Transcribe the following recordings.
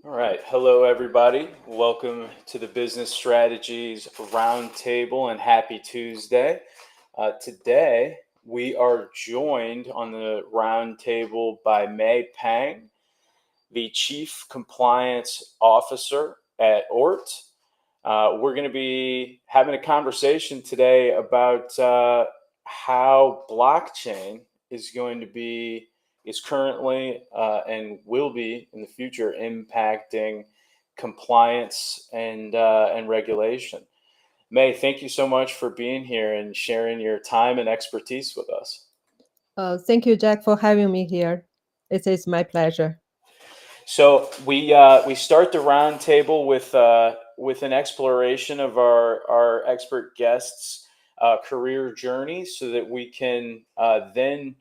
All right. Hello, everybody. Welcome to the Business Strategies Roundtable and happy Tuesday. Today, we are joined on the roundtable by Mei Pang, the Chief Compliance Officer at Oort. We're going to be having a conversation today about how blockchain is going to be, is currently and will be in the future impacting compliance and regulation. May, thank you so much for being here and sharing your time and expertise with us. Thank you, Jack, for having me here. It is my pleasure. So we start the roundtable with an exploration of our expert guests' career journeys, so that we can then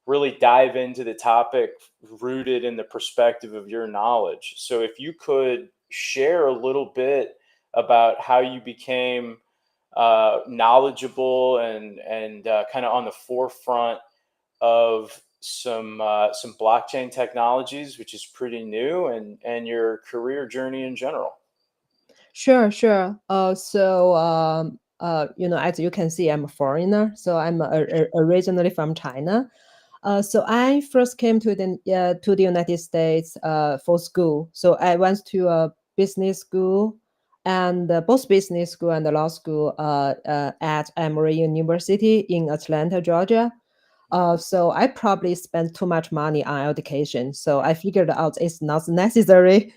really dive into the topic rooted in the perspective of your knowledge. So if you could share a little bit about how you became knowledgeable and kind of on the forefront of some blockchain technologies, which is pretty new, and your career journey in general. Sure. As you can see, I'm a foreigner, so I'm originally from China. So I first came to the United States for school. So I went to a business school, and both business school and the law school at Emory University in Atlanta, Georgia. So I probably spent too much money on education. So I figured out it's not necessary.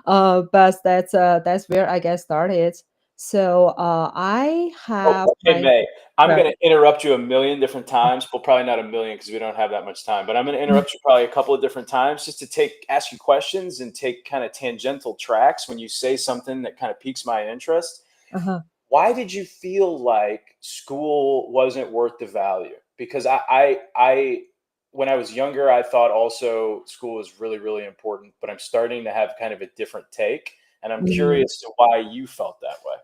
But that's where I get started. So I Oh, have hey, my May, I'm right. going to interrupt you a million different times. Well, probably not a million because we don't have that much time, but I'm going to interrupt you probably a couple of different times just to ask you questions and take kind of tangential tracks when you say something that kind of piques my interest. Uh-huh. Why did you feel like school wasn't worth the value? Because I when I was younger, I thought also school was really, really important, but I'm starting to have kind of a different take, and I'm Mm. curious to why you felt that way.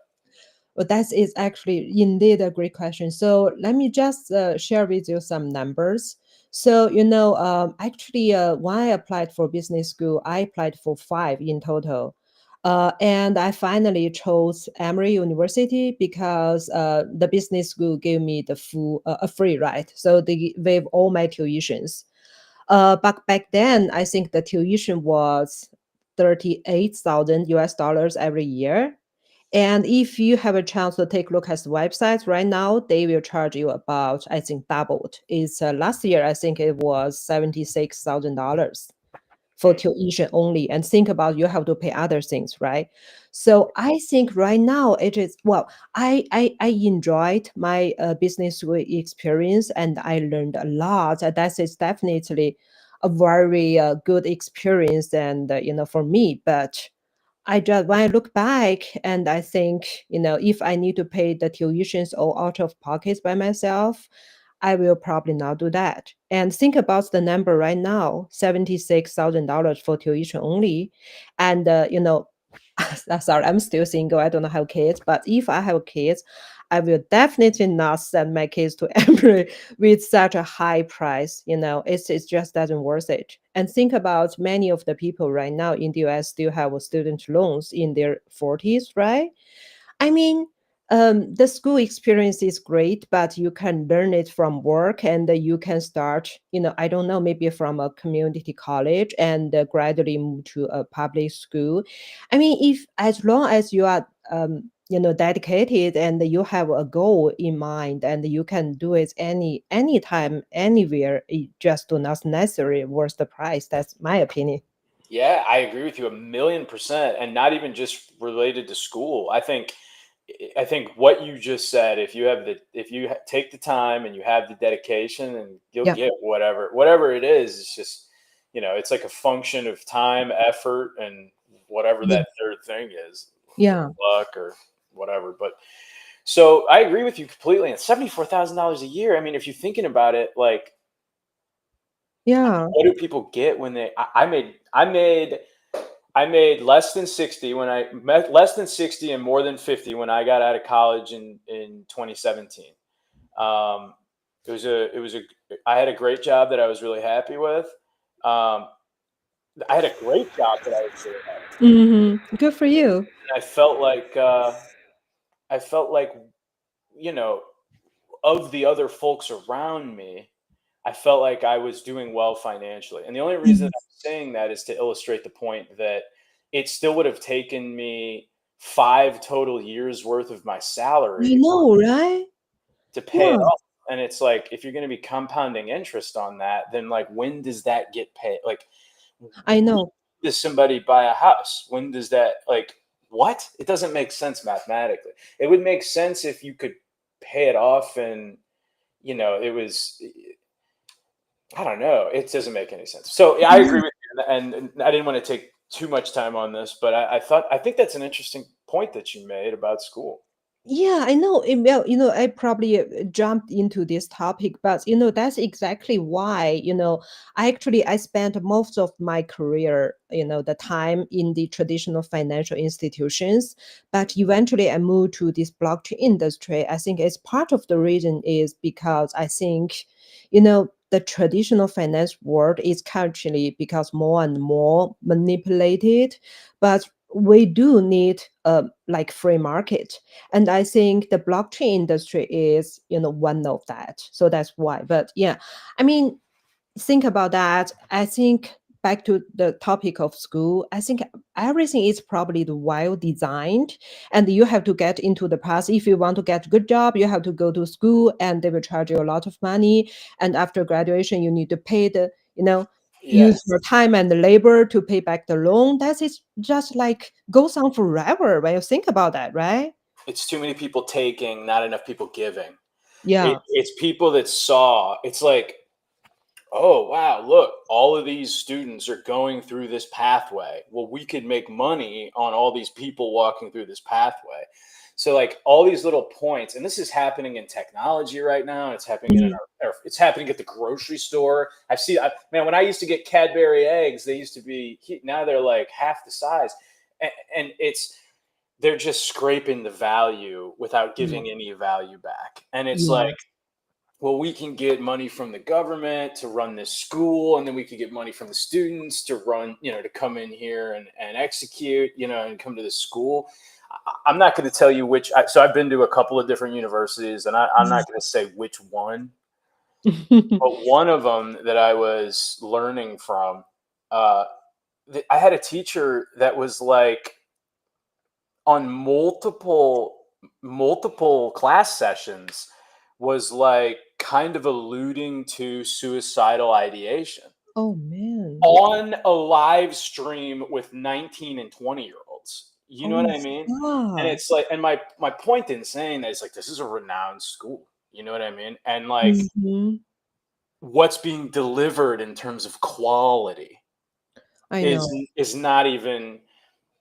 Well, that is actually indeed a great question. So let me just share with you some numbers. So, actually, when I applied for business school, I applied for five in total. And I finally chose Emory University because the business school gave me the full, a free ride. So they waive all my tuitions. But back then, I think the tuition was 38,000 US dollars every year. And if you have a chance to take a look at the website right now, they will charge you about, I think, doubled. It's last year, I think it was $76,000 for Hmm. tuition only. And think about you have to pay other things, right? So I think right now it is well. I enjoyed my business school experience and I learned a lot. That is definitely a very good experience and for me, but I just when I look back and I think, if I need to pay the tuitions all out of pocket by myself, I will probably not do that. And think about the number right now, $76,000 for tuition only. And sorry, I'm still single. I don't have kids, but if I have kids, I will definitely not send my kids to Emory with such a high price. It just doesn't worth it. And think about many of the people right now in the US still have student loans in their 40s, right? I mean, the school experience is great, but you can learn it from work and you can start, I don't know, maybe from a community college and gradually move to a public school. I mean, if as long as you are, dedicated and you have a goal in mind and you can do it anytime, anywhere, it just do not necessarily worth the price. That's my opinion. Yeah, I agree with you a million percent, and not even just related to school. I think what you just said, if you take the time and you have the dedication, and you'll Yeah. get whatever it is. It's just, it's like a function of time, effort, and whatever Yeah. that third thing is, Yeah. luck or whatever. But so I agree with you completely. And $74,000 a year. I mean, if you're thinking about it, like, Yeah. what do people get when I made less than 60 when I met less than 60 and more than 50 when I got out of college in 2017. Um, it was a I had a great job that I was really happy with. Um, I had a great job that I was doing. Good for you. And I felt like, you know, of the other folks around me, I felt like I was doing well financially. And the only reason Mhm. I'm saying that is to illustrate the point that it still would have taken me 5 total years worth of my I salary know, right? to pay it Yeah, off. And it's like, if you're going to be compounding interest on that, then like, when does that get paid? Like, I when know. does somebody buy a house? When does that, like, what? It doesn't make sense mathematically. It would make sense if you could pay it off and, it was, I don't know. It doesn't make any sense. So yeah, I agree with you. And I didn't want to take too much time on this, but I think that's an interesting point that you made about school. Yeah, I know. Well, I probably jumped into this topic, but that's exactly why, I spent most of my career, the time in the traditional financial institutions, but eventually I moved to this blockchain industry. I think it's part of the reason is because I think, the traditional finance world is currently because more and more manipulated, but we do need like free market, and I think the blockchain industry is one of that, so that's why. But yeah, I mean, think about that. I think back to the topic of school, I think everything is probably well designed, and you have to get into the path. If you want to get a good job, you have to go to school and they will charge you a lot of money, and after graduation you need to pay the use Yes. your time and labor to pay back the loan. That is just like goes on forever when you think about that, right? It's too many people taking, not enough people giving. Yeah. It's people that saw, it's like, oh, wow, look, all of these students are going through this pathway. Well, we could make money on all these people walking through this pathway. So, like, all these little points, and this is happening in technology right now. It's happening in Mhm. it's happening at the grocery store. Man, when I used to get Cadbury eggs, they used to be, now they're like half the size. And they're just scraping the value without Yeah. giving any value back. And it's Yeah. like, well, we can get money from the government to run this school, and then we could get money from the students to run, to come in here and execute, and come to the school. I'm not going to tell you which. So I've been to a couple of different universities, and I'm not going to say which one, but one of them that I was learning from, uh, I had a teacher that was like on multiple class sessions was like kind of alluding to suicidal ideation Oh man. on a live stream with 19 and 20-year olds. You Oh know what my I mean? And God. it's like, and my point in saying that is like, this is a renowned school. You know what I mean? And like, Mhm. what's being delivered in terms of quality I is know. is not even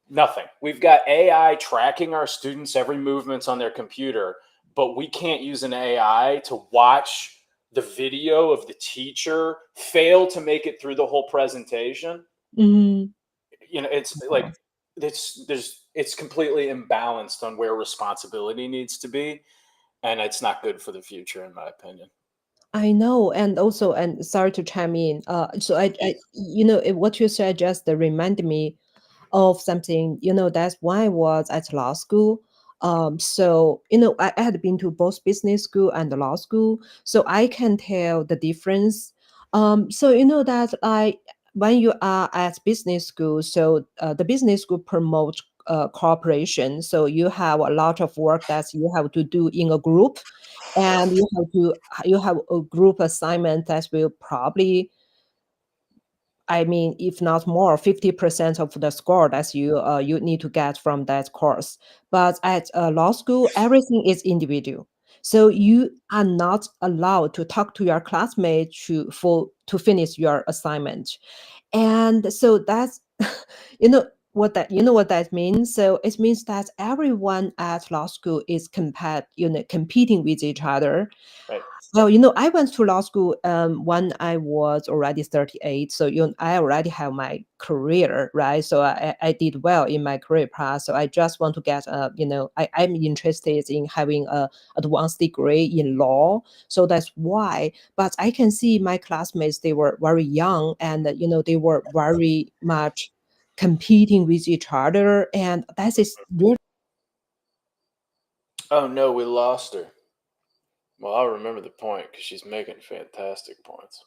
nothing. We've got AI tracking our students' every movements on their computer, but we can't use an AI to watch the video of the teacher fail to make it through the whole presentation. Mhm. It's like it's completely imbalanced on where responsibility needs to be, and it's not good for the future, in my opinion. I know, and also, and sorry to chime in. So Please. what you said just reminded me of something. That's why I was at law school. So I had been to both business school and law school, so I can tell the difference. So that I when you are at business school, so the business school promotes cooperation. So you have a lot of work that you have to do in a group, and you have a group assignment that will probably, I mean, if not more, 50% of the score that you need to get from that course. But at law school, everything is individual. So you are not allowed to talk to your classmate to finish your assignment. And so that's what that means. So it means that everyone at law school is competing with each other. Right. Well, I went to law school when I was already 38. So, I already have my career, right? So I did well in my career path. So I just want to get, I'm interested in having a advanced degree in law. So that's why. But I can see my classmates, they were very young and, they were very much competing with each other. And that is really. Oh no, we lost her. Well, I'll remember the point because she's making fantastic points.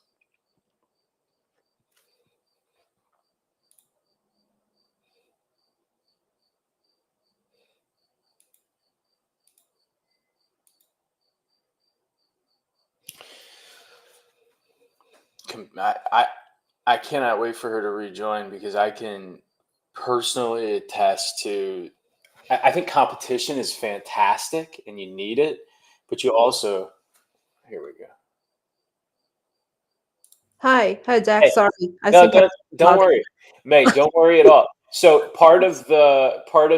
I cannot wait for her to rejoin because I can personally attest to. I think competition is fantastic and you need it, but you also. Here we go. Hi, Jack. Hey, Sorry, I no, think I don't loud. worry, Meg. Don't worry at all. So part of the part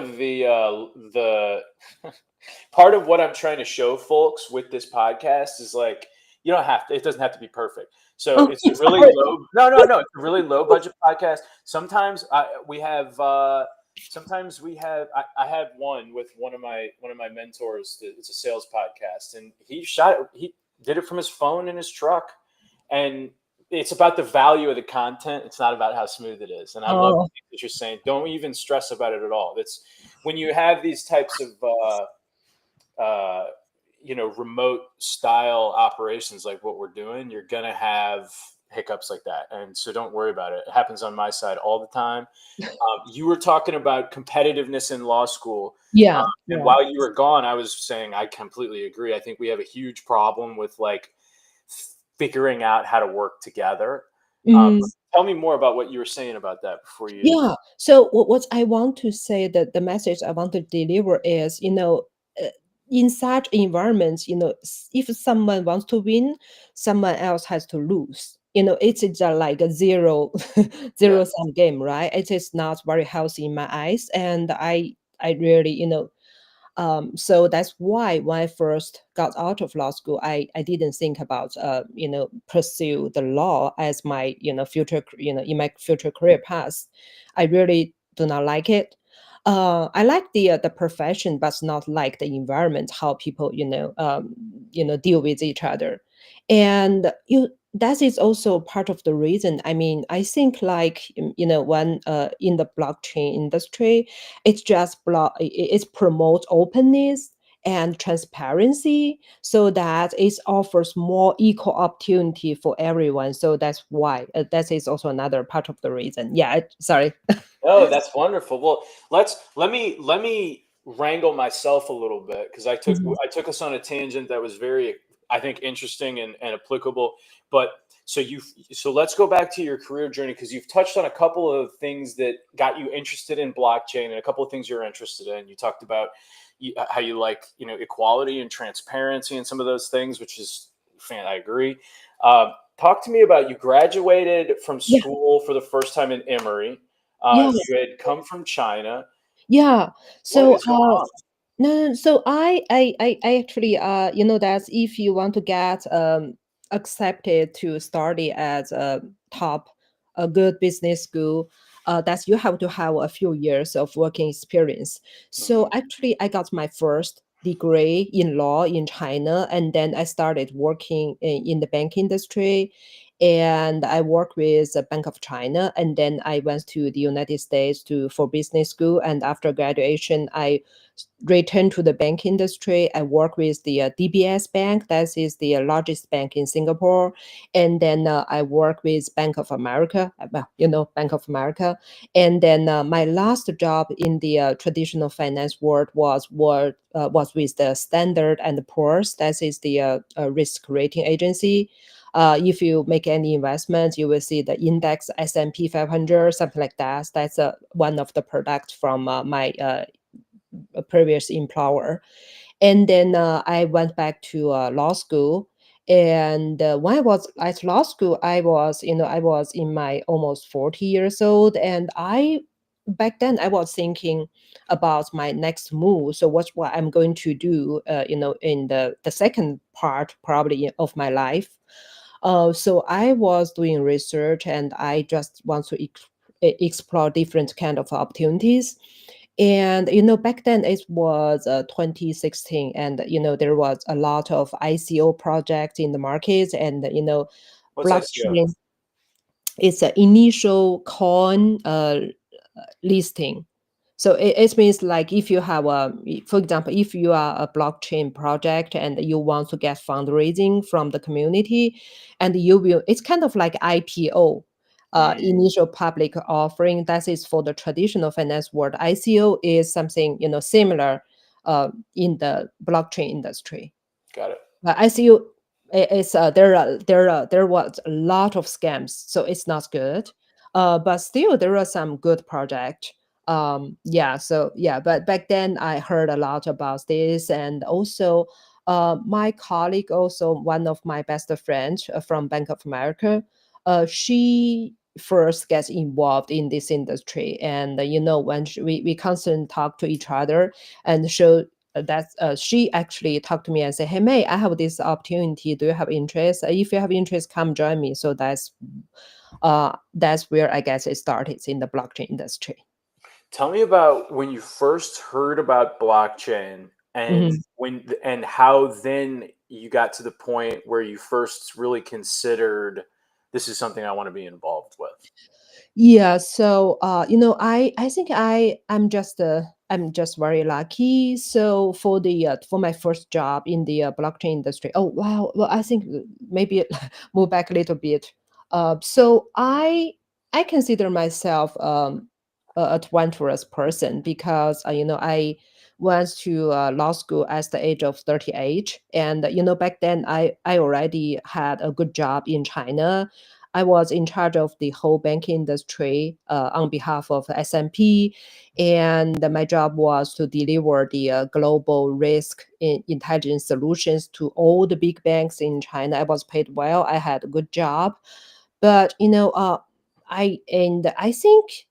of what I'm trying to show folks with this podcast is like you don't have to. It doesn't have to be perfect. So Oh, it's a really sorry. low. No, no, no. It's a really low budget podcast. Sometimes we have. Sometimes we have. I have one with one of my mentors. It's a sales podcast, and he shot it. He did it from his phone in his truck, and it's about the value of the content. It's not about how smooth it is. And I love Oh, what you're saying. Don't even stress about it at all. It's when you have these types of uh, remote style operations like what we're doing, you're gonna have hiccups like that. And so don't worry about it. It happens on my side all the time. You were talking about competitiveness in law school. yeah, And yeah. while you were gone, I was saying I completely agree. I think we have a huge problem with like figuring out how to work together. Mm. Tell me more about what you were saying about that before you. Yeah. So what I want to say, that the message I want to deliver is, uh, in such environments, if someone wants to win, someone else has to lose. It's just like a Yeah. zero sum game, right? It is not very healthy in my eyes, and I really, so that's why when I first got out of law school, I didn't think about pursue the law as my future in my future career path. I really do not like it. I like the profession, but not like the environment, how people deal with each other, and that is also part of the reason. I mean, I think like when in the blockchain industry, it promotes openness and transparency, so that it offers more equal opportunity for everyone. So that's why that is also another part of the reason. Yeah, sorry. Oh, that's wonderful. Well, let me wrangle myself a little bit because Mhm. I took us on a tangent that was very, I think, interesting and applicable. But so let's go back to your career journey because you've touched on a couple of things that got you interested in blockchain and a couple of things you're interested in. You talked about how you like equality and transparency and some of those things, which is fan. I agree. Talk to me about you graduated from Yeah, school for the first time in Emory. yeah. You had come from China. Yeah. What So, is going on? no, no, so I actually, that if you want to get accepted to study at a good business school, that you have to have a few years of working experience. So Hmm. actually, I got my first degree in law in China, and then I started working in the bank industry, and I worked with the Bank of China, and then I went to the United States to for business school. And after graduation, I returned to the bank industry. I work with the DBS Bank, that is the largest bank in Singapore, and then I work with Bank of America, well, Bank of America, and then my last job in the traditional finance world was with the Standard and Poor's, that is the risk rating agency. If you make any investments, you will see the index S&P 500, something like that. That's one of the products from my previous employer. And then I went back to law school. And when I was at law school, I was in my almost 40 years old, and I back then I was thinking about my next move. So what I'm going to do, in the second part probably of my life. So I was doing research and I just want to explore different kind of opportunities. And back then it was 2016, and there was a lot of ICO projects in the market, and What's ICO? blockchain is an initial coin listing. So it means like if you have for example, if you are a blockchain project and you want to get fundraising from the community, and it's kind of like IPO, Mm, initial public offering. That is for the traditional finance world. ICO is something similar in the blockchain industry. got it. I see you. It's there was a lot of scams, so it's not good. But still, there are some good project. Yeah. So yeah, but back then I heard a lot about this, and also, my colleague, also one of my best friends from Bank of America, she first gets involved in this industry, and when we constantly talk to each other, and show that's she actually talked to me and said, "Hey May, I have this opportunity. Do you have interest? If you have interest, come join me." So that's where I guess it started in the blockchain industry. Tell me about when you first heard about blockchain and Mhm. how then you got to the point where you first really considered this is something I want to be involved with. Yeah, so I think I'm just very lucky. So for my first job in the blockchain industry. Oh wow, well I think maybe move back a little bit. So I consider myself a adventurous person because I went to law school at the age of 38, and back then I already had a good job in China. I was in charge of the whole banking industry on behalf of S&P, and my job was to deliver the global risk intelligence solutions to all the big banks in China. I was paid well. I had a good job, but I think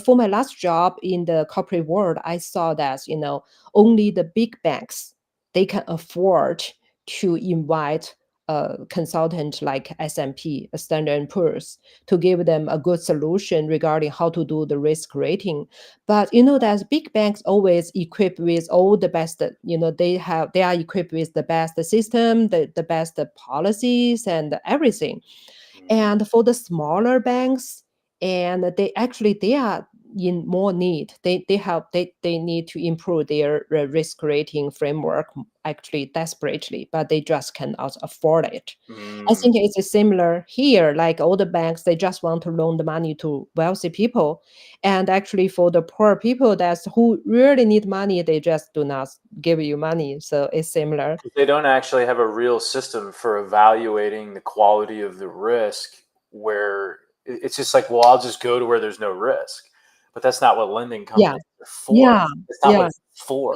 for my last job in the corporate world, I saw that only the big banks, they can afford to invite a consultant like S&P, a Standard and Poor's, to give them a good solution regarding how to do the risk rating. But that big banks always equipped with all the best, they are equipped with the best system, the best policies and everything. Mm, And for the smaller banks, and they are in more need. They need to improve their risk rating framework actually desperately, but they just cannot afford it. I mm. think it's similar here. Like all the banks, they just want to loan the money to wealthy people, and actually for the poor people that's who really need money, they just do not give you money. So it's similar. They don't actually have a real system for evaluating the quality of the risk where it's just like, well, I'll just go to where there's no risk. But that's not what lending Yeah, companies are for. yeah, It's not what yeah. it's for.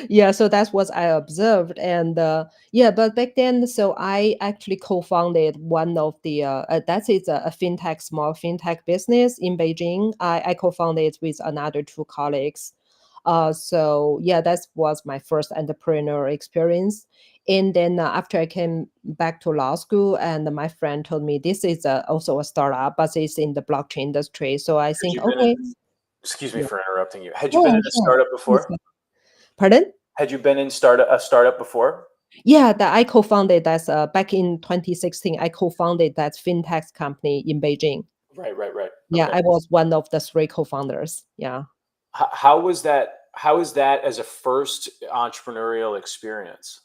Yeah, so that's what I observed. And yeah, but back then, so I actually co-founded one of the that is a fintech, small fintech business in Beijing. I co-founded with another two colleagues. So yeah, that was my first entrepreneur experience. And then after I came back to law school, and my friend told me this is also a startup, but it's in the blockchain industry. So I Had think, you been in, okay, excuse me yeah, for interrupting you. Had you been yeah, in a sure. startup Please before? go. Pardon? Had you been in a startup before? Yeah, that I co-founded that back in 2016. I co-founded that fintech company in Beijing. Right, right, right. Yeah, Okay. I was one of the three co-founders. Yeah. How was that? How was that as a first entrepreneurial experience?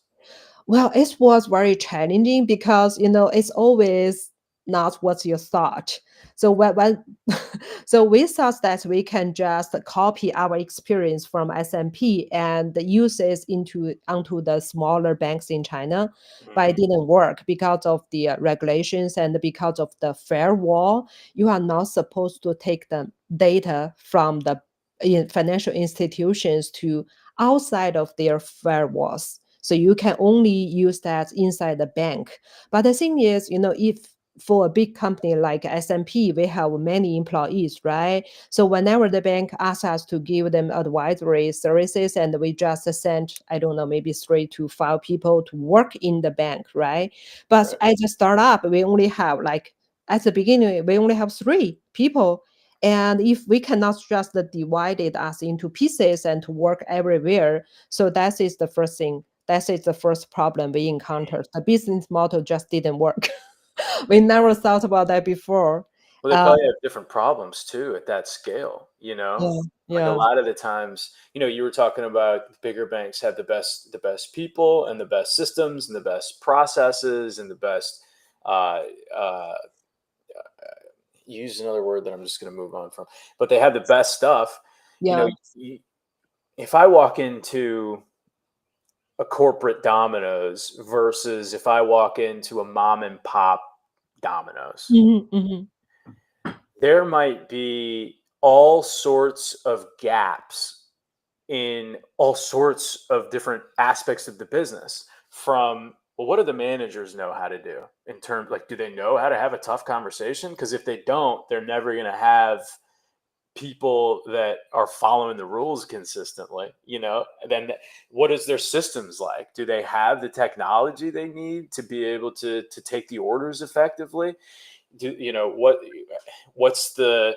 Well, it was very challenging because it's always not what you thought. So when so we thought that we can just copy our experience from S&P and use it into onto the smaller banks in China, but it Mhm. didn't work because of the regulations and because of the firewall. You are not supposed to take the data from the financial institutions to outside of their firewalls. So you can only use that inside the bank. But the thing is, if for a big company like S&P, we have many employees, right? So whenever the bank asks us to give them advisory services, and we just send, I don't know, maybe 3 to 5 people to work in the bank, right? But Right. as a startup, we only have like, at the beginning, we only have 3 people. And if we cannot just divide it us into pieces and to work everywhere, so that is the first thing. That is the first problem we encountered. The business model just didn't work. We never thought about that before. Well, they Uh, probably have different problems too at that scale, you know? yeah, Like a yeah, lot of the times, you were talking about bigger banks have the best people and the best systems and the best processes and the best uh uh use another word that I'm just going to move on from. But they have the best stuff. You know, yeah. y- if I walk into a corporate Domino's versus if I walk into a mom and pop Domino's, Mhm, mhm. there might be all sorts of gaps in all sorts of different aspects of the business. From, well, what do the managers know how to do in terms, like, do they know how to have a tough conversation? Because if they don't, they're never going to have people that are following the rules consistently. Then what is their systems like? Do they have the technology they need to be able to take the orders effectively? What's the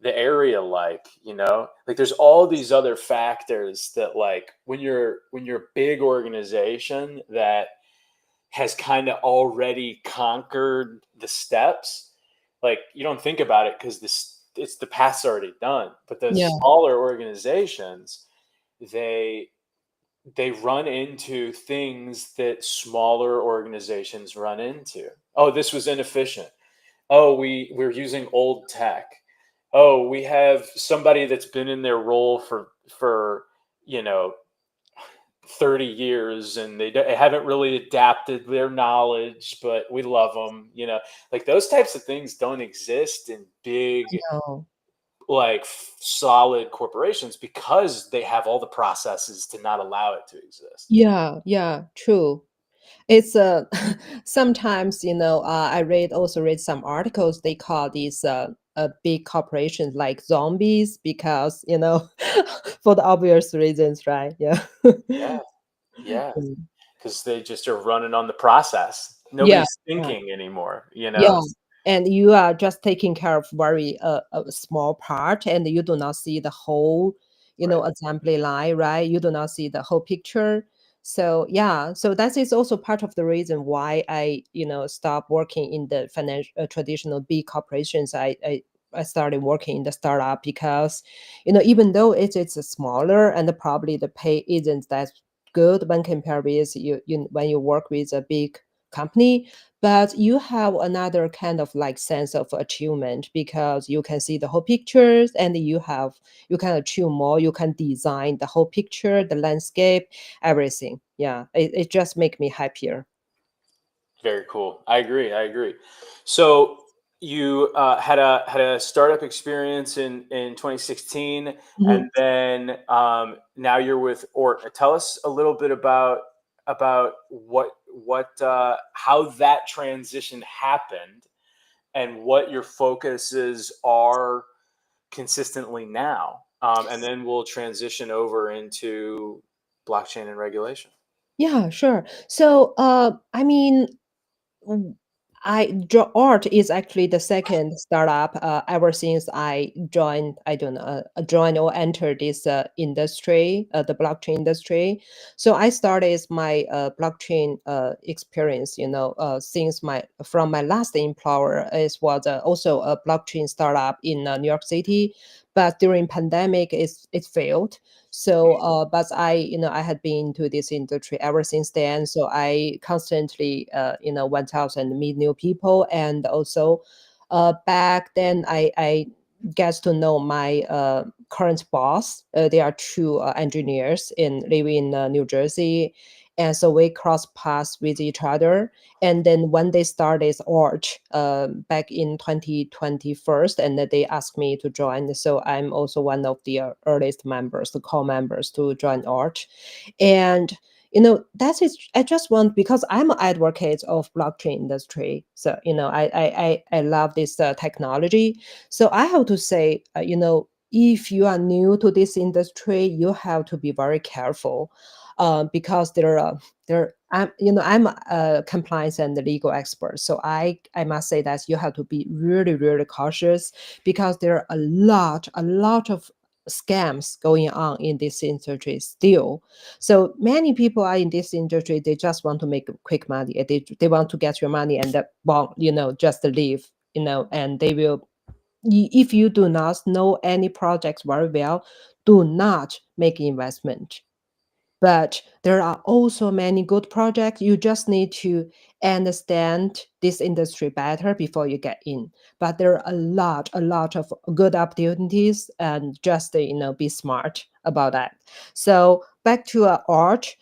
area like? Like, there's all these other factors that, like, when you're a big organization that has kind of already conquered the steps, like, you don't think about it because it's the path's already done. But those Yeah, smaller organizations, they they run into things that smaller organizations run into. Oh, this was inefficient. Oh, we're using old tech. Oh, we have somebody that's been in their role for you know 30 years, and they haven't really adapted their knowledge, but we love them. Like, those types of things don't exist in big, I know. like, solid corporations because they have all the processes to not allow it to exist. Yeah, yeah, true. It's sometimes, I also read some articles. They call these big corporations like zombies because, for the obvious reasons, right? Yeah. Yeah, yeah, Mm. because they just are running on the process. Yeah, Nobody's yeah. thinking anymore. Yeah, and you are just taking care of very a small part, and you do not see the whole, Right. assembly line, right? You do not see the whole picture. So yeah, so that is also part of the reason why I, stopped working in the financial traditional big corporations. I started working in the startup because, even though it's a smaller and probably the pay isn't that good when compared with when you work with a big company, but you have another kind of like sense of achievement because you can see the whole pictures, and you can achieve more, you can design the whole picture, the landscape, everything. Yeah, it just make me happier. Very cool. I agree. I agree. So you had a startup experience in 2016, and Mhm. then now you're with Oort. Tell us a little bit about what how that transition happened and what your focuses are consistently now. And then we'll transition over into blockchain and regulation. Yeah, sure. So I mean, Mm, Art is actually the second startup ever since I joined. I don't know, joined or entered this industry, the blockchain industry. So I started my blockchain experience. Since my from my last employer, it was also a blockchain startup in New York City, but during pandemic, it failed. So, but I had been to this industry ever since then. So I constantly, went out and meet new people. And also, back then, I get to know my current boss. They are two engineers living in New Jersey. And so we cross paths with each other. And then when they started Oort back in 2021, and then they asked me to join. So I'm also one of the earliest members, the core members to join Oort. And that is, I just want, because I'm an advocate of blockchain industry. So, I love this technology. So I have to say, if you are new to this industry, you have to be very careful, because I'm a compliance and legal expert. So I must say that you have to be really, really cautious, because there are a lot of scams going on in this industry still. So many people are in this industry, they just want to make quick money. They want to get your money and just leave, and they will, if you do not know any projects very well, do not make investment. But there are also many good projects. You just need to understand this industry better before you get in. But there are a lot of good opportunities, and just be smart about that. So back to Art.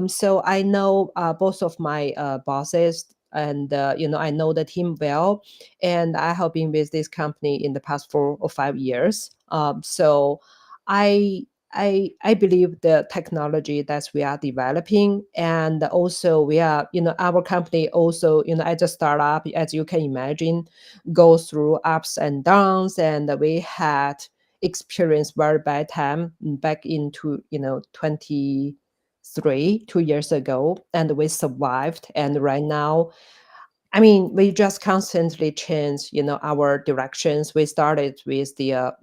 So I know both of my bosses, and I know the team well, and I have been with this company in the past 4 or 5 years. So I I believe the technology that we are developing, and also we are, our company also, as a startup, as you can imagine, goes through ups and downs, and we had experienced very bad time back into 23 2 years ago, and we survived. And right now, I mean, we just constantly change, our directions. We started with the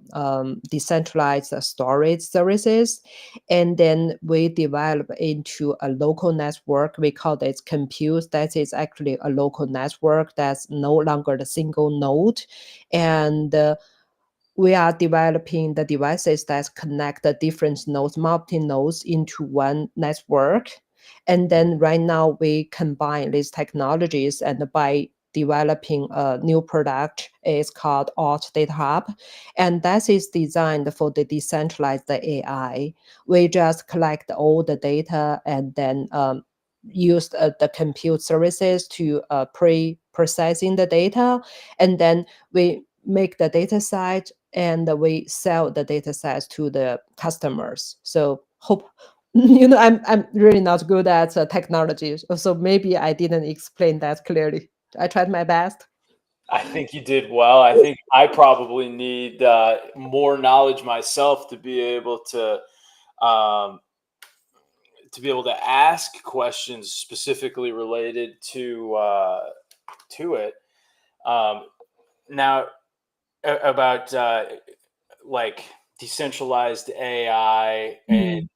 decentralized storage services, and then we developed into a local network. We call it compute. That is actually a local network that's no longer the single node, and we are developing the devices that connect the different nodes, multi nodes, into one network. And then right now we combine these technologies, and by developing a new product, it's called Oort Data Hub, and that is designed for the decentralized AI. We just collect all the data, and then use the compute services to pre-processing the data, and then we make the data set, and we sell the data sets to the customers. So hope I'm really not good at technology, so maybe I didn't explain that clearly. I tried my best. I think you did well. I think I probably need more knowledge myself um, to be able to ask questions specifically related to it. Um, now about like decentralized AI Mm,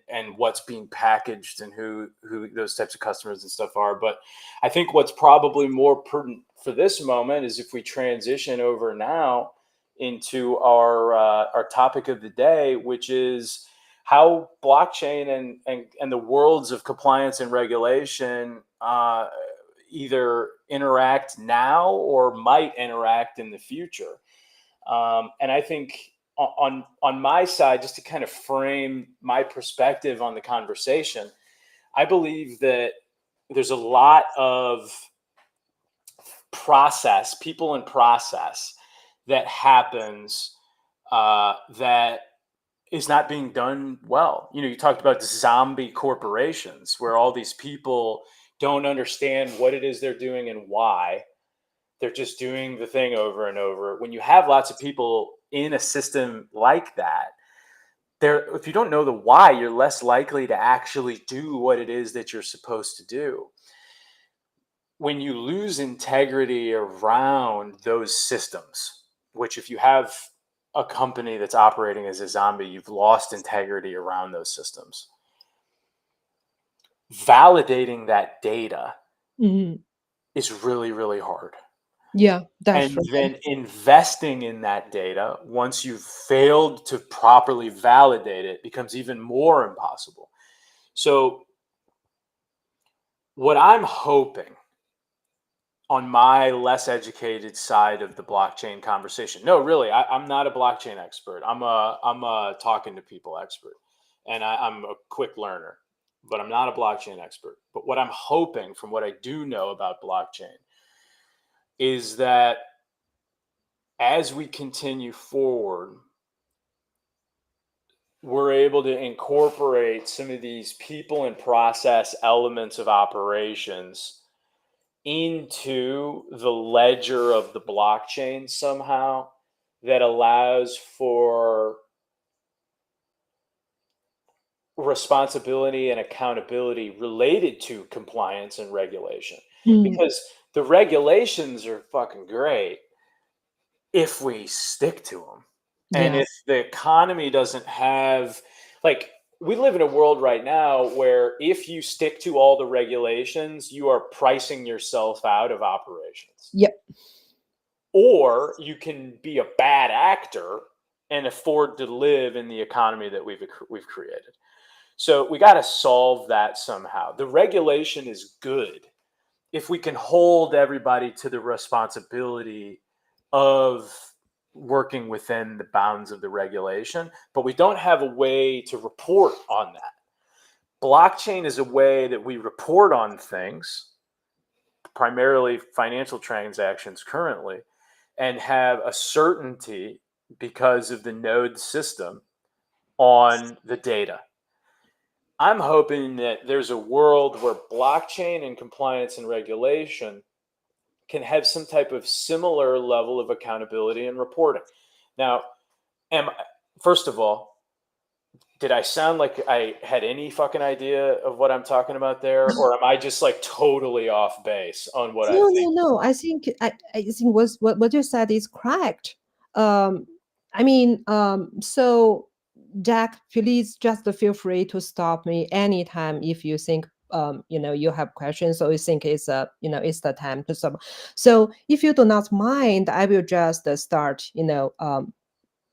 and what's being packaged and who those types of customers and stuff are. But I think what's probably more pertinent for this moment is if we transition over now into our topic of the day, which is how blockchain and the worlds of compliance and regulation either interact now or might interact in the future. And I think on my side, just to kind of frame my perspective on the conversation, I believe that there's a lot of process, people and process that happens that is not being done well. You talked about the zombie corporations where all these people don't understand what it is they're doing and why. They're just doing the thing over and over. When you have lots of people in a system like that, if you don't know the why, you're less likely to actually do what it is that you're supposed to do. When you lose integrity around those systems, which if you have a company that's operating as a zombie, you've lost integrity around those systems. Validating that data mhm. is really, really hard. Yeah, that's And right. then investing in that data, once you've failed to properly validate it, becomes even more impossible. So, what I'm hoping on my less educated side of the blockchain conversation, no, really, I'm not a blockchain expert. I'm a talking to people expert, and I'm a quick learner, but I'm not a blockchain expert. But what I'm hoping, from what I do know about blockchain, is that as we continue forward, we're able to incorporate some of these people and process elements of operations into the ledger of the blockchain somehow that allows for responsibility and accountability related to compliance and regulation. Mm, Because the regulations are fucking great if we stick to them. And if yes. the economy doesn't have, like, we live in a world right now where if you stick to all the regulations, you are pricing yourself out of operations. Yep. Or you can be a bad actor and afford to live in the economy that we've created. So we got to solve that somehow. The regulation is good if we can hold everybody to the responsibility of working within the bounds of the regulation, but we don't have a way to report on that. Blockchain is a way that we report on things, primarily financial transactions currently, and have a certainty because of the node system on the data. I'm hoping that there's a world where blockchain and compliance and regulation can have some type of similar level of accountability and reporting. Now, am first of all, did I sound like I had any fucking idea of what I'm talking about there, or am I just like totally off base on what I No, think? no, no. I think what you said is correct. Um, I mean, so Jack, please just feel free to stop me anytime if you think you have questions or you think it's it's the time to stop. So if you do not mind, I will just start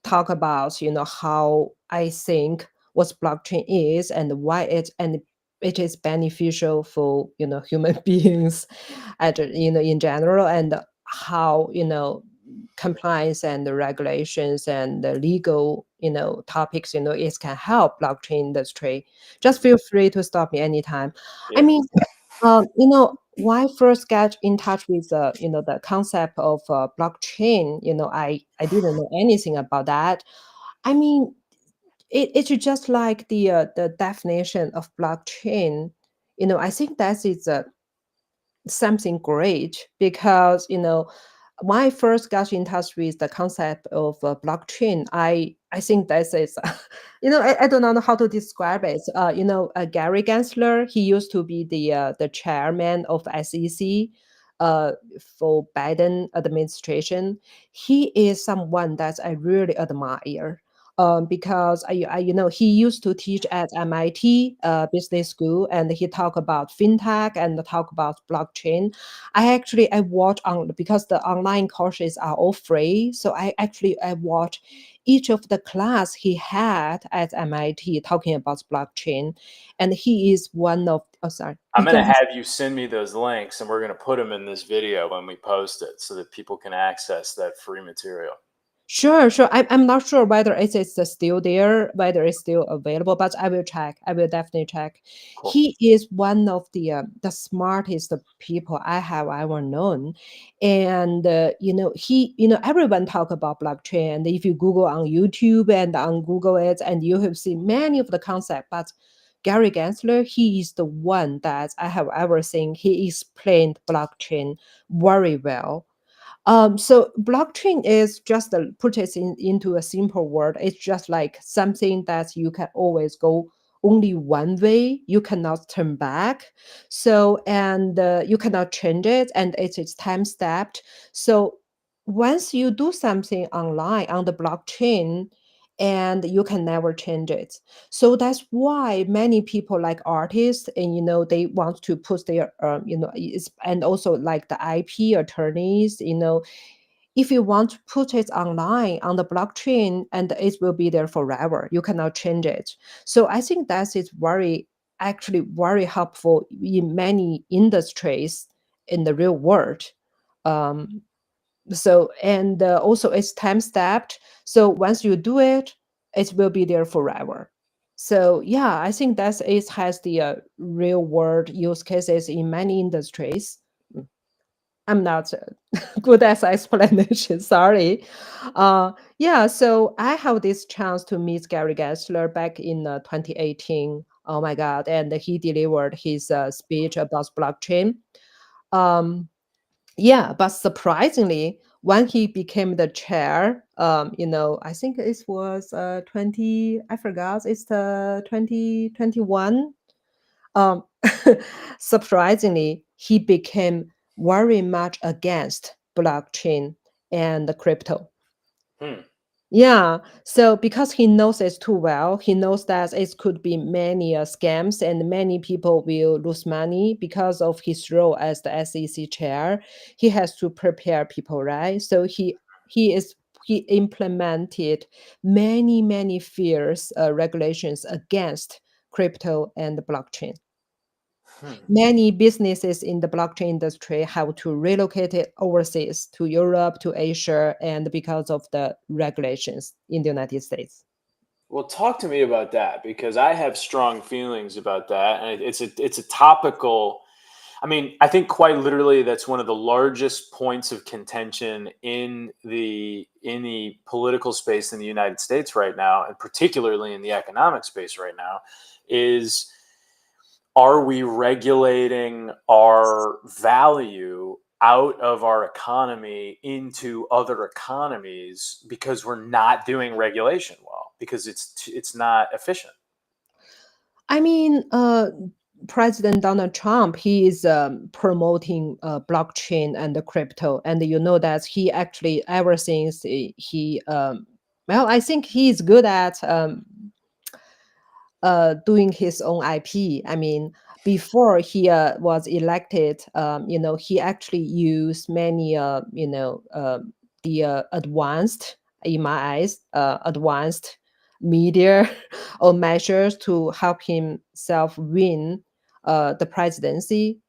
talk about how I think what blockchain is and why it is beneficial for human beings at in general, and how compliance and the regulations and the legal topics it can help blockchain industry. Just feel free to stop me anytime. I Yeah. mean, when I first get in touch with the concept of blockchain, I didn't know anything about that. I mean, it's just like the definition of blockchain. I think that is something great because when I first got in touch with the concept of blockchain, I think this is I don't know how to describe it. Gary Gensler, he used to be the chairman of SEC for Biden administration. He is someone that I really admire. Because he used to teach at MIT business school, and he talk about fintech and talk about blockchain. I watch on because the online courses are all free, so I watch each of the class he had at MIT talking about blockchain, and he is one of. Oh, sorry. I'm Go going to ahead. have you send me those links and we're going to put them in this video when we post it so that people can access that free material. Sure, sure. I'm not sure whether it is still there, whether it's still available, but I will check. I will definitely check. Cool. He is one of the smartest people I have ever known, and everyone talk about blockchain. And if you Google on YouTube and on Google it, and you have seen many of the concept, but Gary Gensler, he is the one that I have ever seen. He explained blockchain very well. So blockchain is just put it into a simple word. It's just like something that you can always go only one way. You cannot turn back. So and you cannot change it, and it is time stamped. So once you do something online on the blockchain, and you can never change it. So that's why many people like artists, and they want to put their and also like the IP attorneys, if you want to put it online on the blockchain, and it will be there forever, you cannot change it. So I think that is actually very helpful in many industries in the real world. um, so and also it's time stamped, so once you do it, it will be there forever. So yeah, I think that it has the real world use cases in many industries. I'm not good as explanation. Sorry. Yeah, so I have this chance to meet Gary Gensler back in 2018. Oh my God. And he delivered his speech about blockchain. Um, yeah, but surprisingly, when he became the chair, I think it was I forgot, it's the 2021. Um, surprisingly, he became very much against blockchain and the crypto. Hmm. Yeah, so because he knows it too well, he knows that it could be many scams and many people will lose money because of his role as the SEC chair. He has to prepare people, right? So he implemented many fierce regulations against crypto and blockchain. Hmm. Many businesses in the blockchain industry have to relocate it overseas to Europe, to Asia, and because of the regulations in the United States. Well, talk to me about that because I have strong feelings about that, and it's a topical. I mean, I think quite literally that's one of the largest points of contention in the political space in the United States right now, and particularly in the economic space right now, is are we regulating our value out of our economy into other economies because we're not doing regulation well because it's not efficient. I mean, President Donald Trump, he is promoting blockchain and the crypto, and you know that he actually ever since well, I think he is good at doing his own IP. I mean, before he was elected, he actually used many, the advanced, in my eyes, advanced media or measures to help himself win the presidency.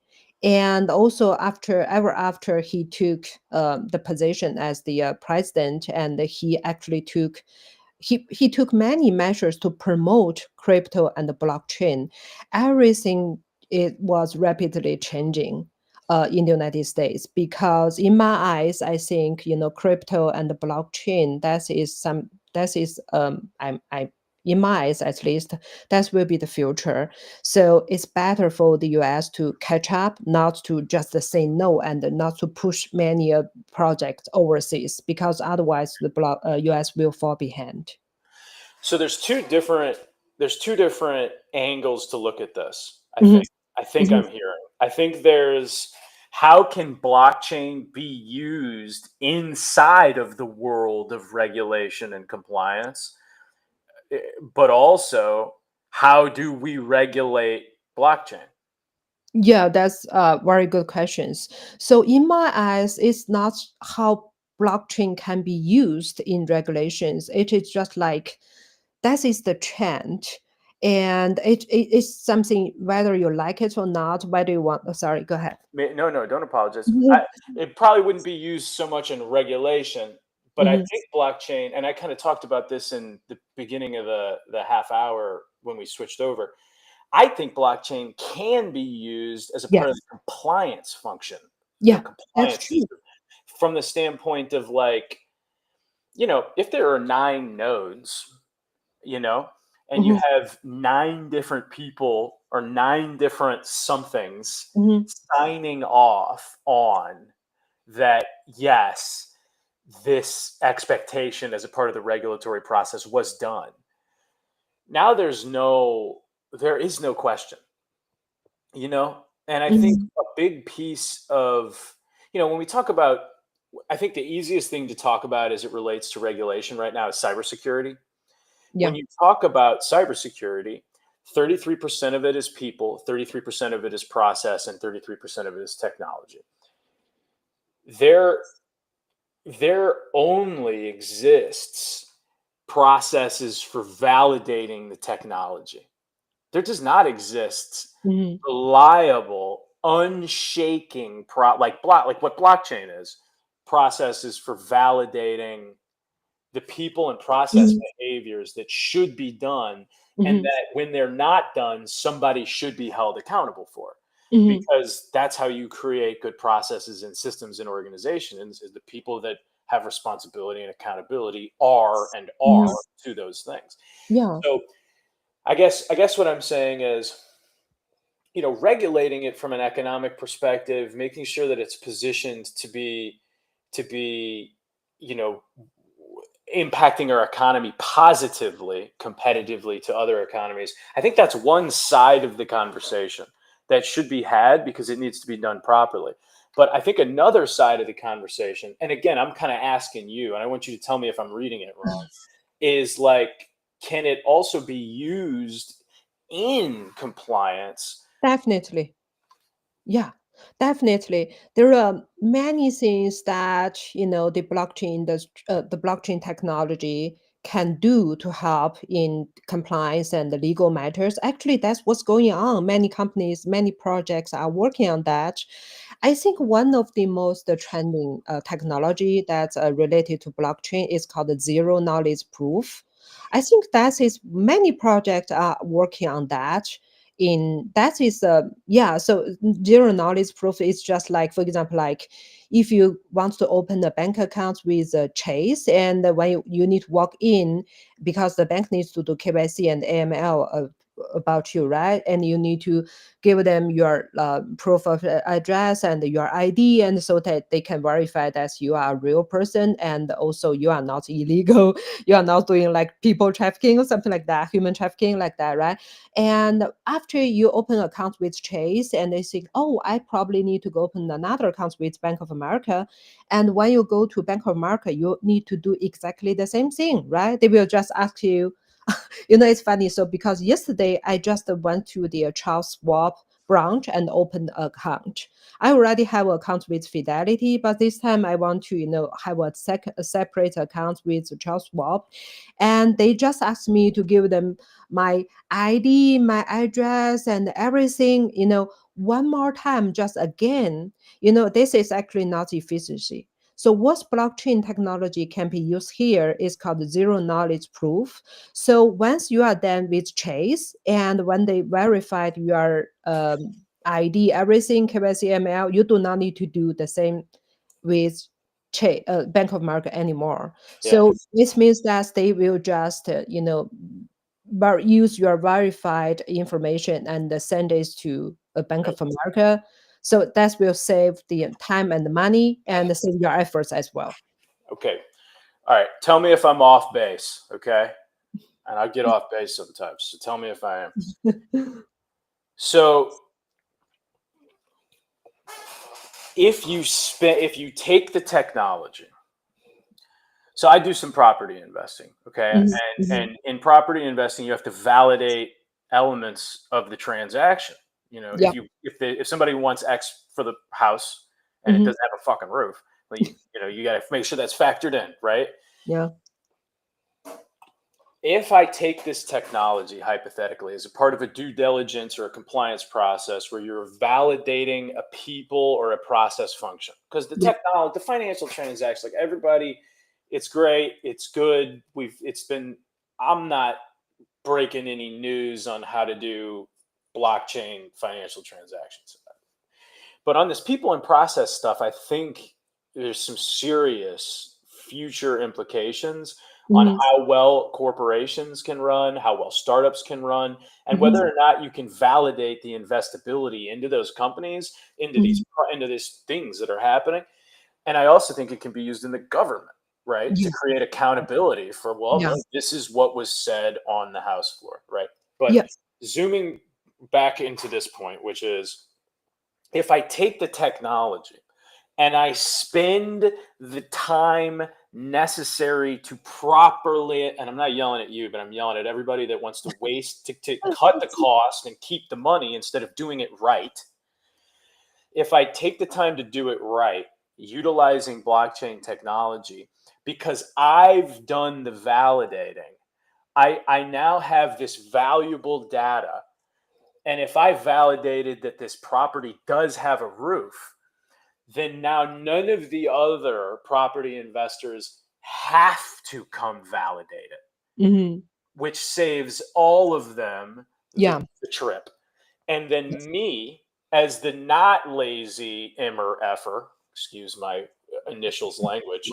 And also after he took the position as the president, and he took many measures to promote crypto and the blockchain. Everything it was rapidly changing in the United States because, in my eyes, I think crypto and the blockchain that is I in my eyes at least that will be the future. So it's better for the US to catch up, not to just say no and not to push many projects overseas because otherwise US will fall behind. So there's two different angles to look at this. I Mhm, think. I think mhm. I'm hearing. I think there's how can blockchain be used inside of the world of regulation and compliance, but also how do we regulate blockchain? Yeah, that's very good questions. So in my eyes, it's not how blockchain can be used in regulations. It is just like that is the trend. And it is something whether you like it or not, whether you want, oh, sorry, go ahead. No, no, don't apologize. Mhm, It probably wouldn't be used so much in regulation, but I mhm. think blockchain, and I kind of talked about this in the beginning of the half hour when we switched over. I think blockchain can be used as a part of Yes. the compliance function, the Yeah, that's compliance true. system, from the standpoint of like, if there are 9 nodes, you know, and you Mhm, have 9 different people or 9 different somethings mhm, signing off on that, yes, this expectation as a part of the regulatory process was done. Now there is no question, and I think mhm. a big piece of, when we talk about, I think the easiest thing to talk about as it relates to regulation right now is cybersecurity. When Yeah. you talk about cybersecurity, 33% of it is people, 33% of it is process, and 33% of it is technology. There, there only exists processes for validating the technology. There does not exist Mhm, reliable, unshaking like what blockchain is, processes for validating the people and process mhm, behaviors that should be done, and mhm. that when they're not done, somebody should be held accountable for. Mhm. because that's how you create good processes and systems in organizations, is the people that have responsibility and accountability are Mhm. to those things. Yeah, So I guess what I'm saying is, regulating it from an economic perspective, making sure that it's positioned to be, you know, impacting our economy positively, competitively to other economies. I think that's one side of the conversation that should be had because it needs to be done properly. But I think another side of the conversation, and again, I'm kind of asking you, and I want you to tell me if I'm reading it wrong, is like, can it also be used in compliance? definitely. Yeah, definitely. There are many things that the blockchain technology can do to help in compliance and the legal matters. Actually, that's what's going on. Many companies, many projects are working on that. I think one of the most trending technology that's related to blockchain is called the zero knowledge proof. I think that is many projects are working on that. In that is yeah, so zero knowledge proof is just like, for example, like if you want to open a bank account with Chase, and when you need to walk in, because the bank needs to do KYC and AML about you, right? And you need to give them your proof of address and your ID, and so that they can verify that you are a real person, and also you are not illegal, you are not doing like people trafficking or something like that, human trafficking like that, right? And after you open an account with Chase, and they think, oh, I probably need to go open another account with Bank of America. And when you go to Bank of America, you need to do exactly the same thing, right? They will just ask you, it's funny. So because yesterday I just went to the Charles Schwab branch and opened an account. I already have an account with Fidelity, but this time I want to, have a separate account with Charles Schwab. And they just asked me to give them my ID, my address, and everything, one more time, just again. This is actually not efficiency. So what blockchain technology can be used here is called zero knowledge proof. So once you are done with Chase, and when they verified your ID, everything, KYC, ML, you do not need to do the same with Bank of America anymore. Yeah, So this means that they will just, use your verified information and send it to a Bank right. of America. So that will save the time and the money and save your efforts as well. Okay. All right. Tell me if I'm off base. Okay. And I get off base sometimes. So tell me if I am. So if you take the technology, so I do some property investing, okay? Mhm, And mhm. in property investing, you have to validate elements of the transaction. Yeah. If somebody wants X for the house and it Mhm. doesn't have a fucking roof, well, you got to make sure that's factored in, right? Yeah. If I take this technology hypothetically as a part of a due diligence or a compliance process where you're validating a people or a process function, because the Yeah. technology, the financial transactions, like everybody, it's great, it's good. I'm not breaking any news on how to do blockchain financial transactions. But on this people and process stuff, I think there's some serious future implications on Mhm. how well corporations can run, how well startups can run, and Mhm. whether or not you can validate the investability into those companies, Mhm. into these things that are happening. And I also think it can be used in the government, right, to Yes. create accountability for, well, Yeah. no, this is what was said on the House floor, right? But Yes. zooming back into this point, which is, if I take the technology and I spend the time necessary to properly, and I'm not yelling at you, but I'm yelling at everybody that wants to waste, to cut the cost and keep the money instead of doing it right. If I take the time to do it right, utilizing blockchain technology, because I've done the validating, I now have this valuable data. And if I validated that this property does have a roof, then now none of the other property investors have to come validate it, Mhm. which saves all of them the, Yeah. the trip. And then Yes. me, as the not lazy Immer effer, excuse my initials language,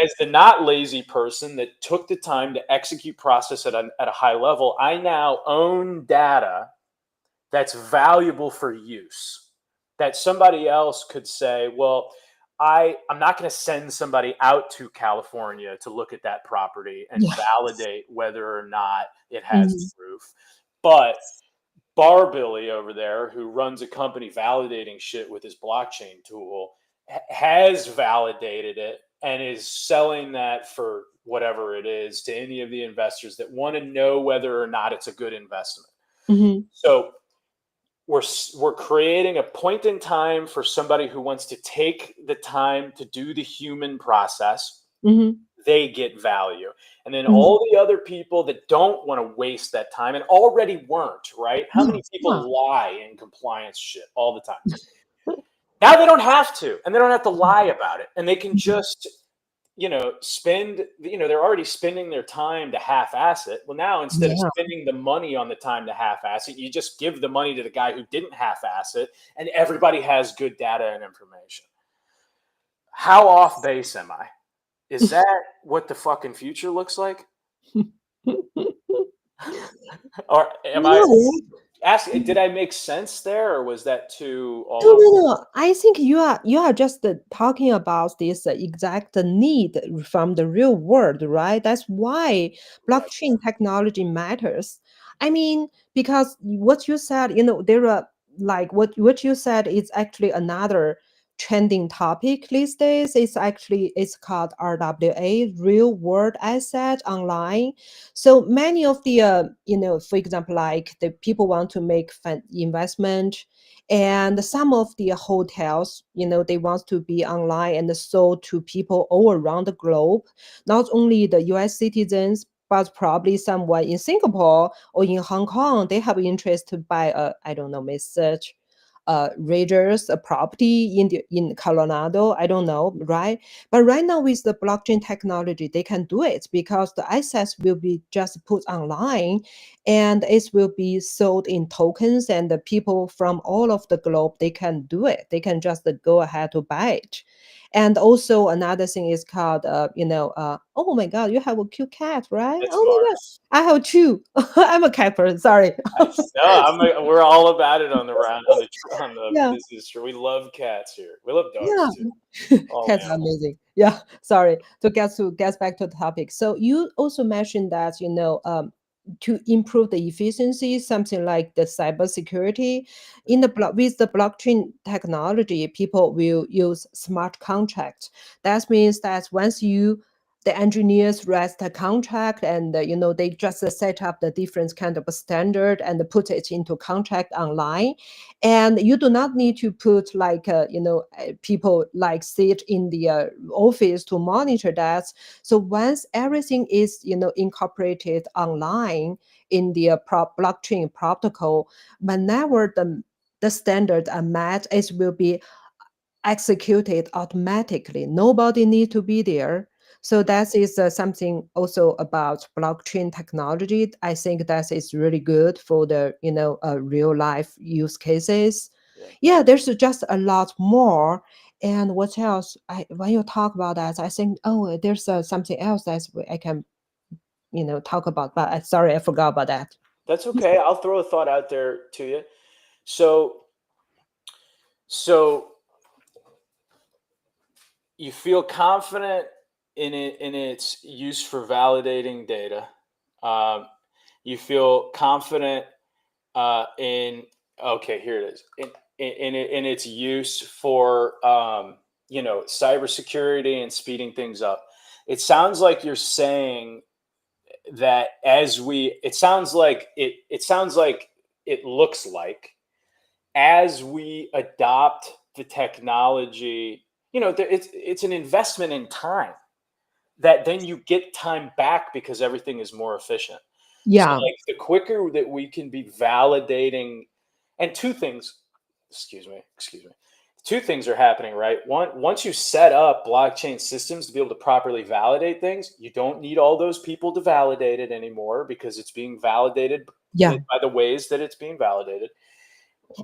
as the not lazy person that took the time to execute process at a high level, I now own data that's valuable for use that somebody else could say, well, I'm not going to send somebody out to California to look at that property and Yeah. validate whether or not it has Mhm. the roof. But Bar Billy over there, who runs a company validating shit with his blockchain tool, has validated it and is selling that for whatever it is to any of the investors that want to know whether or not it's a good investment. Mhm. So we're creating a point in time for somebody who wants to take the time to do the human process. Mhm. They get value. And then Mhm. all the other people that don't want to waste that time and already weren't, right? How Yeah. many Yeah. people lie in compliance shit all the time? Now they don't have to, and they don't have to lie about it. And they can Mhm. just, spend, they're already spending their time to half ass it. Well, now instead of Yeah. spending the money on the time to half ass it, you just give the money to the guy who didn't half ass it, and everybody has good data and information. How off base am I? Is that what the fucking future looks like? Or am I No. asking, did I make sense there, or was that too all No, over? no, no. I think you are just talking about this exact need from the real world, right? That's why Right. blockchain technology matters. I mean, because what you said, there are like what you said is actually another trending topic these days. It's called RWA, real world asset online. So many of the for example, like the people want to make investment, and some of the hotels, they want to be online and sold to people all around the globe, not only the US citizens, but probably someone in Singapore or in Hong Kong. They have interest to buy a, I don't know, may search Raiders a property in Colorado. I don't know, right? But right now with the blockchain technology, they can do it because the assets will be just put online, and it will be sold in tokens, and the people from all of the globe, they can do it. They can just go ahead to buy it. And also another thing is called oh my god, you have a cute cat, right? That's Oh my god, Mars. I have two. I'm a cat person, sorry. We're all about it on the round on the Yeah. business trip. We love cats here. We love dogs too. Yeah, All cats are animals. amazing. Yeah, sorry. To get back to the topic. So you also mentioned that to improve the efficiency, something like the cybersecurity with the blockchain technology, people will use smart contracts. That means that once the engineers write the contract, and they just set up the different kind of standard and put it into contract online, and you do not need to put like people like sit in the office to monitor that. So once everything is incorporated online in the blockchain protocol, whenever the standards are met, it will be executed automatically. Nobody need to be there. So that is something also about blockchain technology. I think that is really good for the real life use cases. Yeah. Yeah, there's just a lot more. And what else? When you talk about that, I think, oh, there's something else that I can talk about. But sorry, I forgot about that. That's okay. I'll throw a thought out there to you. So so you feel confident in its use for validating data. Um, you feel confident in okay, here it is in its use for cybersecurity and speeding things up. It sounds like you're saying that it sounds like it looks like as we adopt the technology, it's an investment in time that then you get time back because everything is more efficient. So, Yeah. like, the quicker that we can be validating, and two things, excuse me, two things are happening, right? One, once you set up blockchain systems to be able to properly validate things, you don't need all those people to validate it anymore because it's being validated Yeah. by the ways that it's being validated.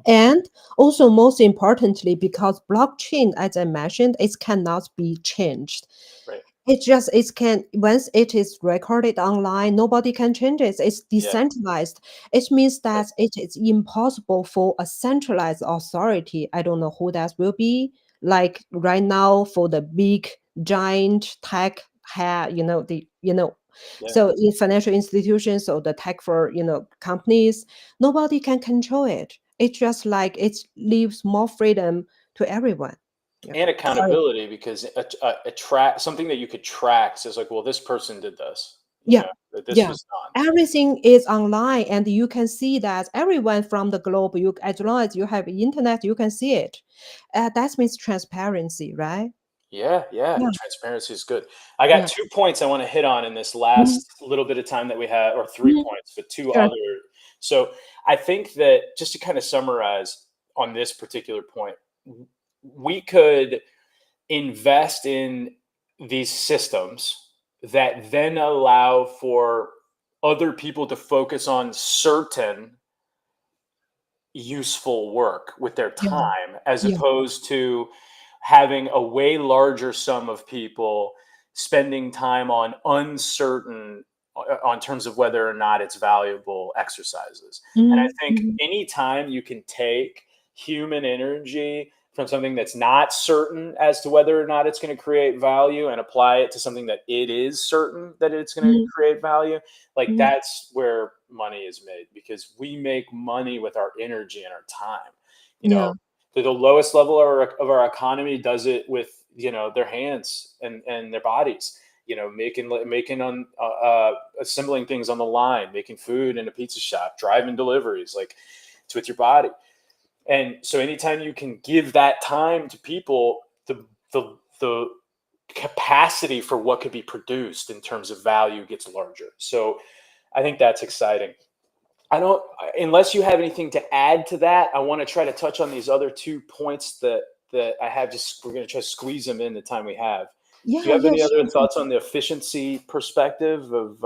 And also, most importantly, because blockchain, as I mentioned, it cannot be changed. Right. It can, once it is recorded online, nobody can change it. It's Yeah. decentralized. It means Right. that it is impossible for a centralized authority. I don't know who that will be. Like right now, for the big giant tech head, Yeah. so in financial institutions or the tech for companies, nobody can control it. It's just like it leaves more freedom to everyone. Yeah. And Sorry. accountability, because a track, something that you could track says like, well, this person did this, Yeah. that this Yeah. was done. Everything is online, and you can see that everyone from the globe, as long as you have internet, you can see it. That means transparency, right? Yeah, yeah, Yeah. transparency is good. I got Yeah. 2 points I wanna hit on in this Mhm. last little bit of time that we have, or 3 Mhm. points, but 2 Sure. other. So, I think that, just to kinda summarize on this particular point, w we could invest in these systems that then allow for other people to focus on certain useful work with their Yeah. time, as Yeah. opposed to having a way larger sum of people spending time on uncertain, on terms of whether or not it's valuable exercises. And I Mhm. think Mhm. anytime you can take human energy from something that's not certain as to whether or not it's going to create value, and apply it to something that it is certain that it's going to Mhm. create value, like Mhm. that's where money is made, because we make money with our energy and our time. You know, Yeah. the lowest level of our economy does it with, their hands and their bodies. Making on assembling things on the line, making food in a pizza shop, driving deliveries. Like, it's with your body. And so anytime you can give that time to people, the capacity for what could be produced in terms of value gets larger. So I think that's exciting. I don't, unless you have anything to add to that, I want to try to touch on these other 2 points that I have. Just, we're going to try to squeeze them in the time we have. Do you Yeah. have Yeah. any other Sure. Sure. thoughts on the efficiency perspective of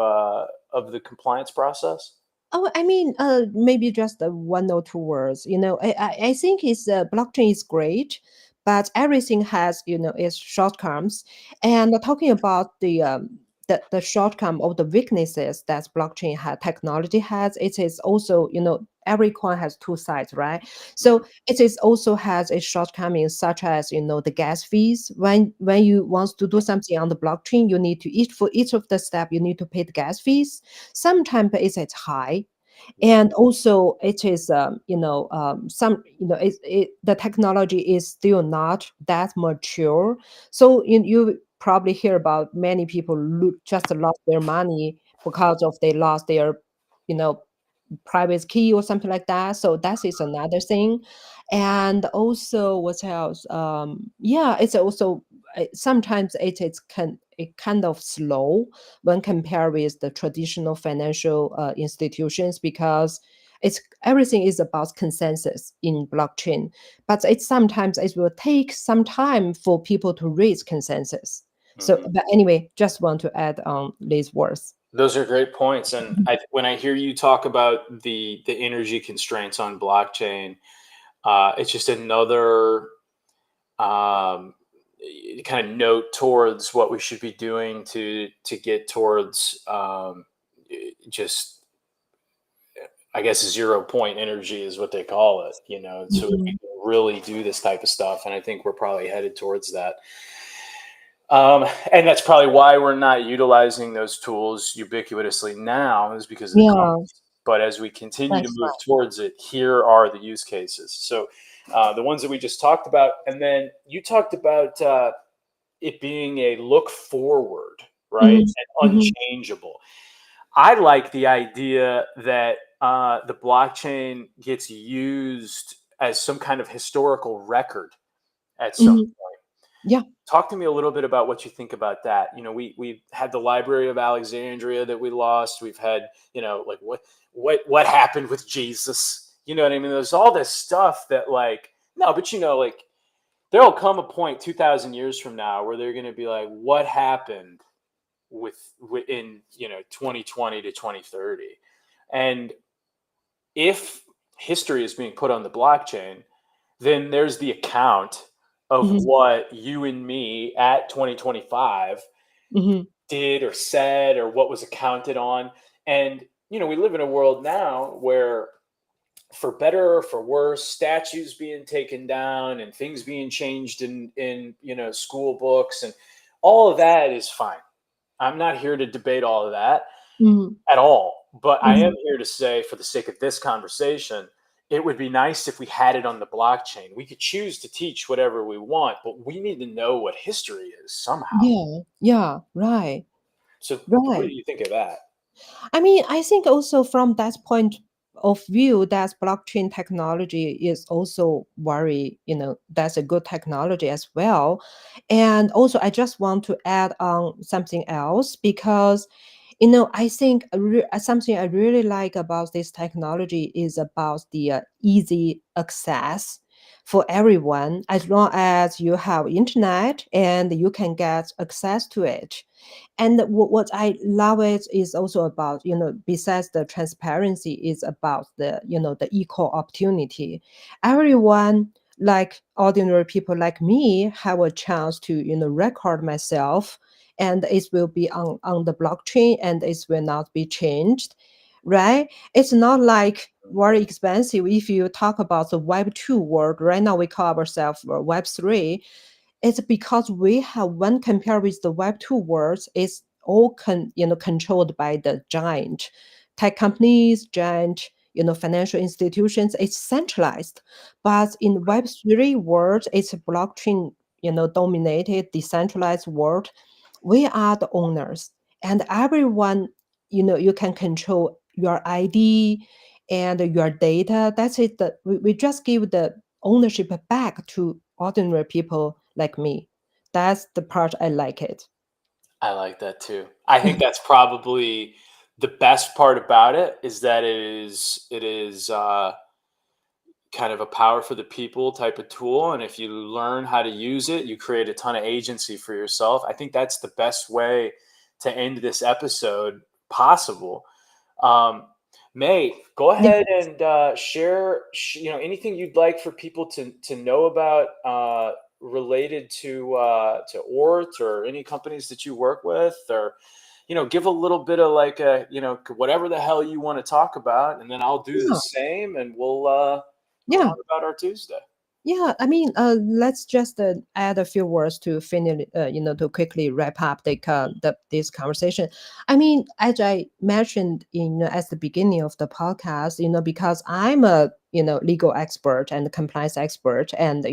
the compliance process? Oh, I mean, maybe just one or two words. I think it's blockchain is great, but everything has its shortcomings. And talking about the shortcome of the weaknesses that blockchain technology has, it is also every coin has two sides, right? Mhm. So it is also has a shortcoming, such as the gas fees. When you want to do something on the blockchain, you need to each for each of the step you need to pay the gas fees. Sometimes it's high, Yeah. and also it is some the technology is still not that mature. So you probably hear about many people just lost their money because of they lost their you know private key or something like that. So that is another thing. And also, what else? Yeah, it's also sometimes it kind of slow when compared with the traditional financial institutions, because it's everything is about consensus in blockchain, but it sometimes it will take some time for people to reach consensus. So, Mhm. but anyway, just want to add on these words. Those are great points. And when I hear you talk about the energy constraints on blockchain, it's just another, um, kind of note towards what we should be doing to get towards, just, I guess, 0 point energy is what they call it. So that we Mhm. can really do this type of stuff, and I think we're probably headed towards that. And that's probably why we're not utilizing those tools ubiquitously now, is because of the Yeah, cost. But as we continue to that's move towards it, here are the use cases. So, the ones that we just talked about, and then you talked about, it being a look forward, right, right. and unchangeable. I like the idea that, the blockchain gets used as some kind of historical record at some Mhm. point. Yeah. Talk to me a little bit about what you think about that. We had the Library of Alexandria that we lost. We've had, like, what happened with Jesus. You know what I mean? There's all this stuff that, like, no, but like, there'll come a point 2,000 years from now where they're going to be like, what happened in 2020 to 2030, and if history is being put on the blockchain, then there's the account of Mhm, what you and me at 2025 mhm. did or said or what was accounted on. And, we live in a world now where, for better or for worse, statues being taken down and things being changed in school books, and all of that is fine. I'm not here to debate all of that Mhm, at all. But I am mhm. here to say, for the sake of this conversation, it would be nice if we had it on the blockchain. We could choose to teach whatever we want, but we need to know what history is somehow. Yeah, yeah, right, So, what do right. you think of that? I mean, I think also from that point of view, that blockchain technology is also very, that's a good technology as well. And also, I just want to add on something else because, I think something I really like about this technology is about the easy access for everyone, as long as you have internet and you can get access to it. And what I love it is also about, besides the transparency, is about the equal opportunity. Everyone, like ordinary people like me, have a chance to, record myself, and it will be on the blockchain and it will not be changed, right? It's not like very expensive. If you talk about the Web 2 world, right now we call ourselves Web 3. It's because we have, when compared with the Web 2 world, it's all controlled by the giant tech companies, giant financial institutions. It's centralized. But in Web 3 world, it's a blockchain dominated, decentralized world. We are the owners, and everyone, you can control your ID and your data. That's it. We just give the ownership back to ordinary people like me. That's the part I like it. I like that too. I think that's probably the best part about it, is that it is kind of a power for the people type of tool, and if you learn how to use it, you create a ton of agency for yourself. I think that's the best way to end this episode possible. Um, May, go Yeah. ahead and share, anything you'd like for people to know about, related to Oort, or any companies that you work with, or give a little bit of, like, whatever the hell you want to talk about, and then I'll do the Yeah. same, and we'll go Yeah. on about our Tuesday. Yeah, I mean, let's just add a few words to finish, to quickly wrap up this conversation. I mean, as I mentioned at the beginning of the podcast, because I'm a legal expert and compliance expert, and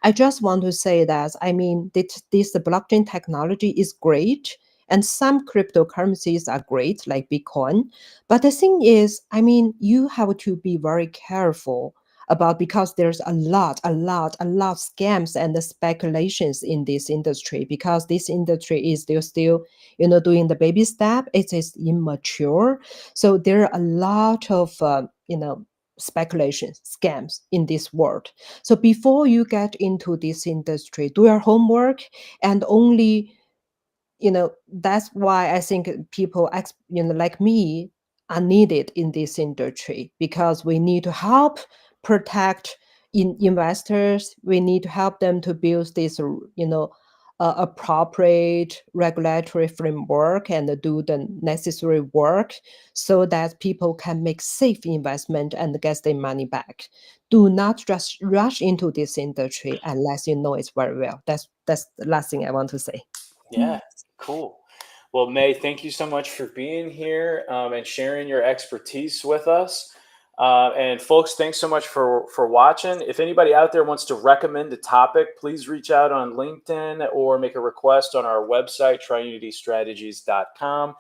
I just want to say that, I mean, this blockchain technology is great, and some cryptocurrencies are great, like Bitcoin. But the thing is, I mean, you have to be very careful about, because there's a lot scams and the speculations in this industry, because this industry is still doing the baby step. It is immature, so there are a lot of speculations, scams in this world. So before you get into this industry, do your homework, and only that's why I think people like me are needed in this industry, because we need to help protect investors. We need to help them to build this appropriate regulatory framework and do the necessary work, so that people can make safe investment and get their money back. Do not just rush into this industry unless you know it very well. That's the last thing I want to say. Yeah, cool. Well, May, thank you so much for being here, and sharing your expertise with us. And folks, thanks so much for watching. If anybody out there wants to recommend a topic, please reach out on LinkedIn or make a request on our website, triunitystrategies.com.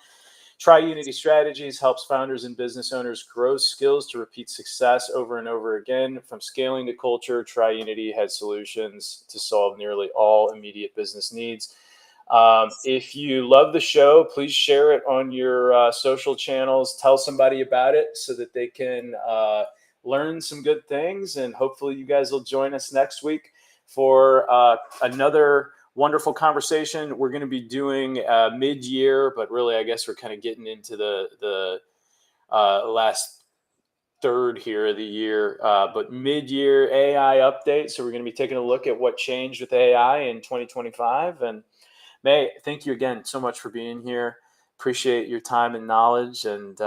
TriUnity Strategies helps founders and business owners grow skills to repeat success over and over again. From scaling to culture, TriUnity has solutions to solve nearly all immediate business needs. If you love the show, please share it on your social channels. Tell somebody about it so that they can learn some good things. And hopefully, you guys will join us next week for another wonderful conversation. We're going to be doing mid-year, but really, I guess we're kind of getting into the last third here of the year, but mid-year AI update. So we're going to be taking a look at what changed with AI in 2025. And May, thank you again so much for being here. Appreciate your time and knowledge. And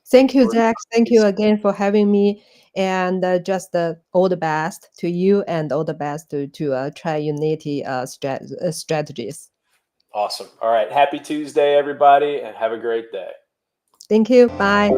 Thank you, Zach. Thank you again for having me. And just all the best to you, and all the best to try Unity strategies. Awesome. All right. Happy Tuesday, everybody, and have a great day. Thank you. Bye.